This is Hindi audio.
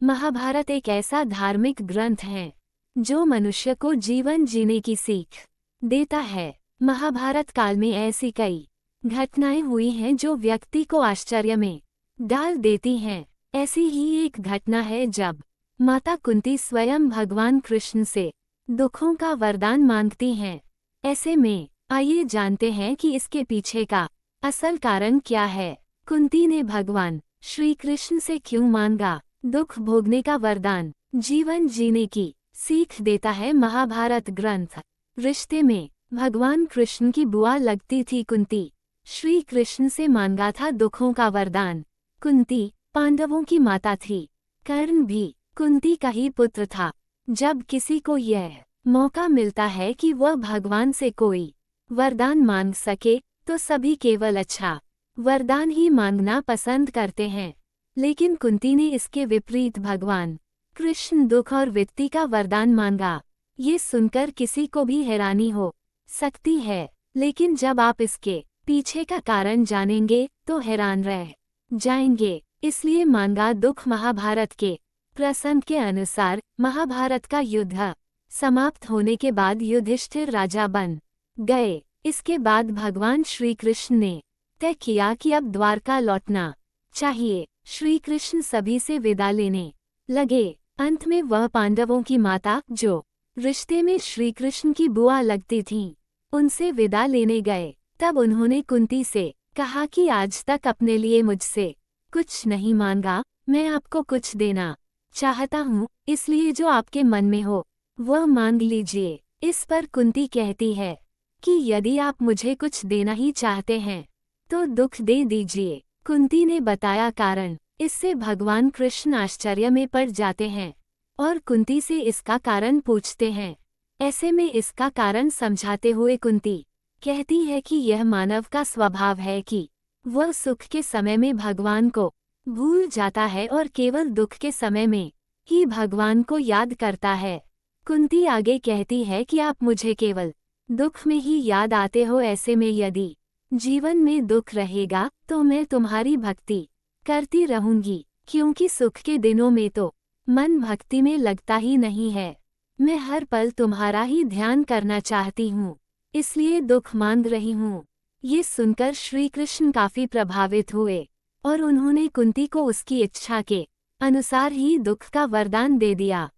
महाभारत एक ऐसा धार्मिक ग्रंथ है जो मनुष्य को जीवन जीने की सीख देता है। महाभारत काल में ऐसी कई घटनाएं हुई हैं जो व्यक्ति को आश्चर्य में डाल देती हैं। ऐसी ही एक घटना है जब माता कुंती स्वयं भगवान कृष्ण से दुखों का वरदान मांगती हैं। ऐसे में आइए जानते हैं कि इसके पीछे का असल कारण क्या है। कुंती ने भगवान श्री कृष्ण से क्यों मांगा दुख भोगने का वरदान? जीवन जीने की सीख देता है महाभारत ग्रंथ। रिश्ते में भगवान कृष्ण की बुआ लगती थी कुंती। श्री कृष्ण से मांगा था दुखों का वरदान। कुंती पांडवों की माता थी। कर्ण भी कुंती का ही पुत्र था। जब किसी को यह मौका मिलता है कि वह भगवान से कोई वरदान मांग सके तो सभी केवल अच्छा वरदान ही मांगना पसंद करते हैं। लेकिन कुंती ने इसके विपरीत भगवान कृष्ण दुख और वित्ती का वरदान मांगा। ये सुनकर किसी को भी हैरानी हो सकती है, लेकिन जब आप इसके पीछे का कारण जानेंगे तो हैरान रह जाएंगे। इसलिए मांगा दुख। महाभारत के प्रसंग के अनुसार महाभारत का युद्ध समाप्त होने के बाद युधिष्ठिर राजा बन गए। इसके बाद भगवान श्री कृष्ण ने तय किया कि अब द्वारका लौटना चाहिए। श्री कृष्ण सभी से विदा लेने लगे। अंत में वह पांडवों की माता, जो रिश्ते में श्री कृष्ण की बुआ लगती थीं, उनसे विदा लेने गए। तब उन्होंने कुंती से कहा कि आज तक अपने लिए मुझसे कुछ नहीं मांगा, मैं आपको कुछ देना चाहता हूँ, इसलिए जो आपके मन में हो वह मांग लीजिए। इस पर कुंती कहती है कि यदि आप मुझे कुछ देना ही चाहते हैं तो दुख दे दीजिए। कुंती ने बताया कारण। इससे भगवान कृष्ण आश्चर्य में पड़ जाते हैं और कुंती से इसका कारण पूछते हैं। ऐसे में इसका कारण समझाते हुए कुंती कहती है कि यह मानव का स्वभाव है कि वह सुख के समय में भगवान को भूल जाता है और केवल दुख के समय में ही भगवान को याद करता है। कुंती आगे कहती है कि आप मुझे केवल दुख में ही याद आते हो। ऐसे में यदि जीवन में दुख रहेगा तो मैं तुम्हारी भक्ति करती रहूंगी, क्योंकि सुख के दिनों में तो मन भक्ति में लगता ही नहीं है। मैं हर पल तुम्हारा ही ध्यान करना चाहती हूँ, इसलिए दुख मांग रही हूँ। ये सुनकर श्री कृष्ण काफी प्रभावित हुए और उन्होंने कुंती को उसकी इच्छा के अनुसार ही दुख का वरदान दे दिया।